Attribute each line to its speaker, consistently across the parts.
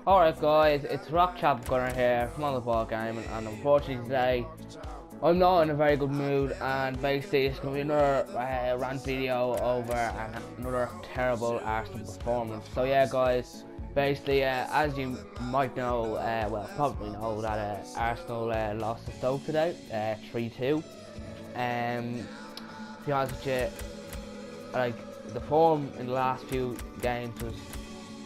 Speaker 1: Alright guys, it's Rock Chap Gunner here from On The Ball Game, and unfortunately today I'm not in a very good mood, and basically it's going to be another rant video over another terrible Arsenal performance. So yeah guys, basically as you might know, well probably know that Arsenal lost to Stoke today, 3-2. To be honest with you, like the form in the last few games was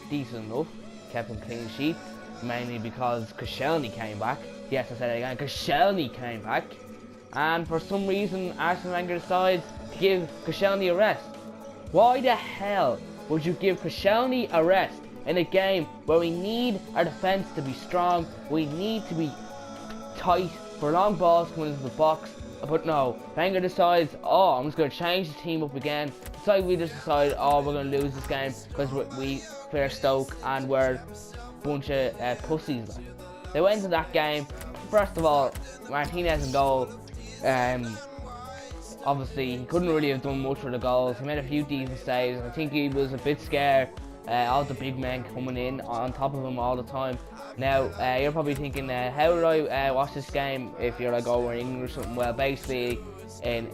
Speaker 1: decent enough. Kept them clean sheets, mainly because Koscielny came back. Yes, I said it again, Koscielny came back. And for some reason, Arsene Wenger decides to give Koscielny a rest. Why the hell would you give Koscielny a rest in a game where we need our defence to be strong, we need to be tight for long balls coming into the box? But no, Wenger decides, oh, I'm just going to change the team up again. It's like we just decided, oh, we're going to lose this game because we fair Stoke and we're a bunch of pussies. They went into that game, first of all, Martinez in goal. Obviously, he couldn't really have done much for the goals. He made a few decent saves. I think he was a bit scared of the big men coming in on top of him all the time. Now, you're probably thinking, how would I watch this game if you're like over in England or something? Well, basically, in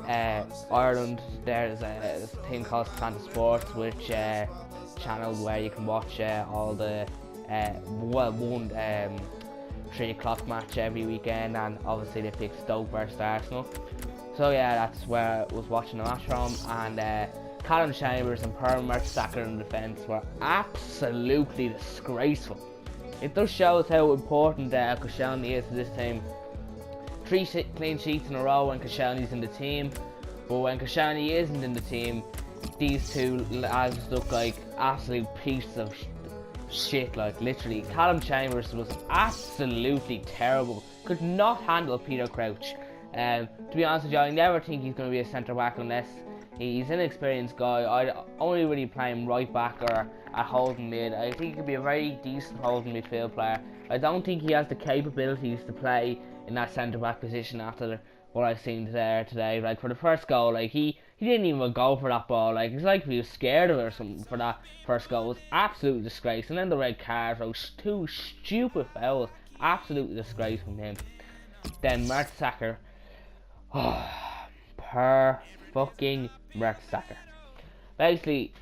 Speaker 1: Ireland, there's a thing called Santa Sports, which channel where you can watch all the one 3 o'clock match every weekend, and obviously they pick Stoke versus Arsenal. So yeah, that's where I was watching the match from, and Callum Chambers and Mertsacker in defence were absolutely disgraceful. It does show us how important Koscielny is to this team. 3 clean sheets in a row when Koscielny's in the team, but when Koscielny isn't in the team, these two lads look like absolute pieces of shit. Like literally, Callum Chambers was absolutely terrible. Could not handle Peter Crouch. To be honest with you, I never think he's going to be a centre back unless he's an experienced guy. I'd only really play him right back or at holding mid. I think he could be a very decent holding midfield player. I don't think he has the capabilities to play in that centre back position after what I've seen today. Like for the first goal, like he didn't even go for that ball. Like it's like he was scared of it or something for that first goal. It was absolute disgrace. And then the red card, those 2 stupid fouls, absolutely disgrace from him. Then Mertsacker, per fucking Mertsacker. Basically,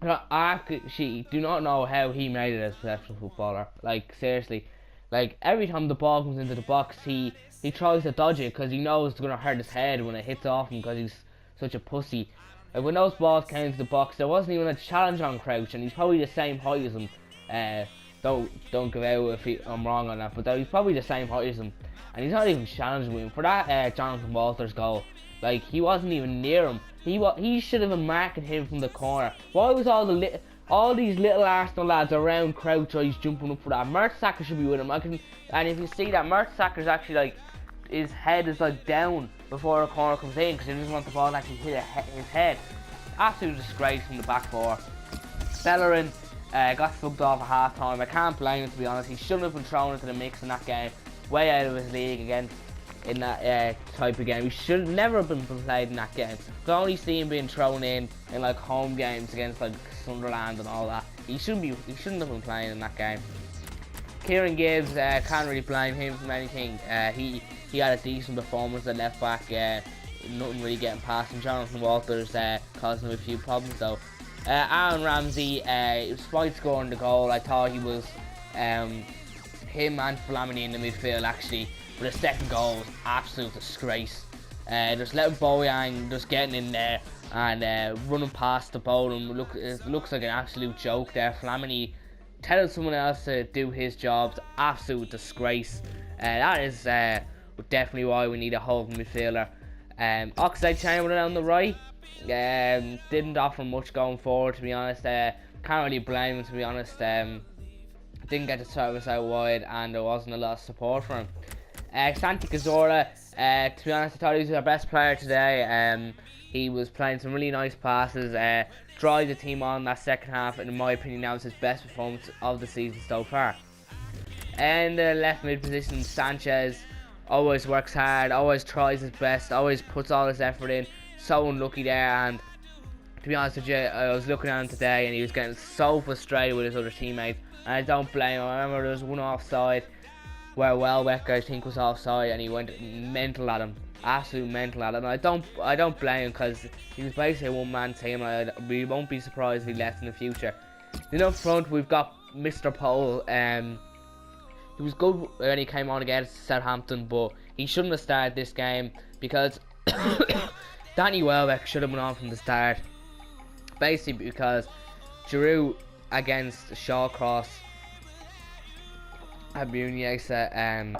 Speaker 1: I actually do not know how he made it as a professional footballer. Like seriously, like every time the ball comes into the box, he tries to dodge it because he knows it's going to hurt his head when it hits off him because he's such a pussy. Like when those balls came into the box, there wasn't even a challenge on Crouch, and he's probably the same height as him. Don't give out if I'm wrong on that, but he's probably the same height as him, and he's not even challenging him for that Jonathan Walters goal. Like he wasn't even near him. He should have been marking him from the corner. Why was all these little Arsenal lads around Crouch always jumping up for that? Mertsacker should be with him. And if you see that, Mertsacker's actually like, his head is like down before a corner comes in because he doesn't want the ball to actually hit his head. Absolute disgrace from the back four. Bellerin got subbed off at half time. I can't blame him, to be honest. He shouldn't have been thrown into the mix in that game. Way out of his league again in that type of game. He should never have been played in that game. I only see him being thrown in like home games against like Sunderland and all that. He shouldn't have been playing in that game. Kieran Gibbs, can't really blame him for anything. He had a decent performance at left back. Nothing really getting past him. Jonathan Walters causing him a few problems though. Aaron Ramsey, despite scoring the goal, I thought he was him and Flamini in the midfield actually. But the second goal was absolute disgrace. Just letting Boyang just getting in there and running past the ball, and it looks like an absolute joke there. Flamini telling someone else to do his job, absolute disgrace. That is definitely why we need a holding midfielder. Oxlade-Chamberlain on the right didn't offer much going forward, to be honest. Can't really blame him, to be honest. Didn't get the service out wide, and there wasn't a lot of support for him. Santi Cazorla, to be honest, I thought he was our best player today. He was playing some really nice passes, drive the team on that second half, and in my opinion that was his best performance of the season so far. And the left mid position, Sanchez always works hard, always tries his best, always puts all his effort in. So unlucky there, and to be honest with you, I was looking at him today and he was getting so frustrated with his other teammates, and I don't blame him. I remember there was one offside where Welbeck, I think, was offside, and he went mental at him, absolute mental at him. And I don't blame him, because he was basically a one-man team, and we won't be surprised if he left in the future. Then up front we've got Mr. Pole. He was good when he came on against Southampton, but he shouldn't have started this game because Danny Welbeck should have been on from the start. Basically because Giroud against Shawcross and Muniesa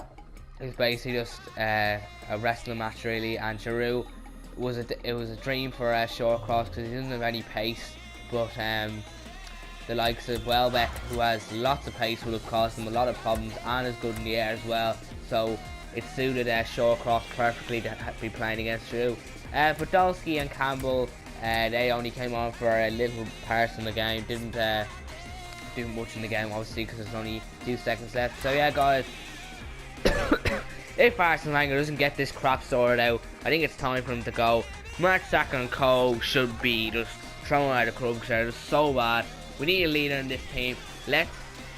Speaker 1: is basically just a wrestling match really, and Giroud was a dream for Shawcross because he doesn't have any pace, but the likes of Welbeck, who has lots of pace, would have caused him a lot of problems and is good in the air as well. So it suited Shawcross perfectly to be playing against Giroud. Podolski and Campbell, they only came on for a little part in the game, didn't do much in the game obviously because there's only 2 seconds left. So yeah guys, if Arsene Wenger doesn't get this crap sorted out, I think it's time for him to go. Mertsacker and co should be just thrown out of the club because they're just so bad. We need a leader in this team. Let's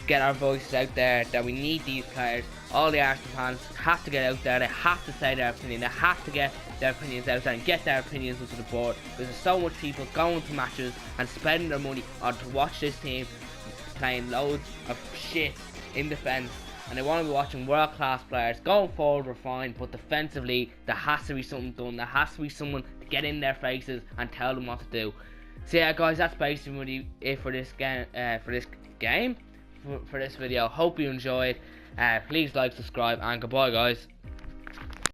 Speaker 1: get our voices out there that we need these players. All the Arsenal fans have to get out there. They have to say their opinion. They have to get their opinions out there and get their opinions into the board. Because there's so much people going to matches and spending their money on to watch this team playing loads of shit in defence. And they want to be watching world class players. Going forward we're fine, but defensively there has to be something done. There has to be someone to get in their faces and tell them what to do. So yeah guys, that's basically it for this game, for this video. Hope you enjoyed. Please like, subscribe, and goodbye guys.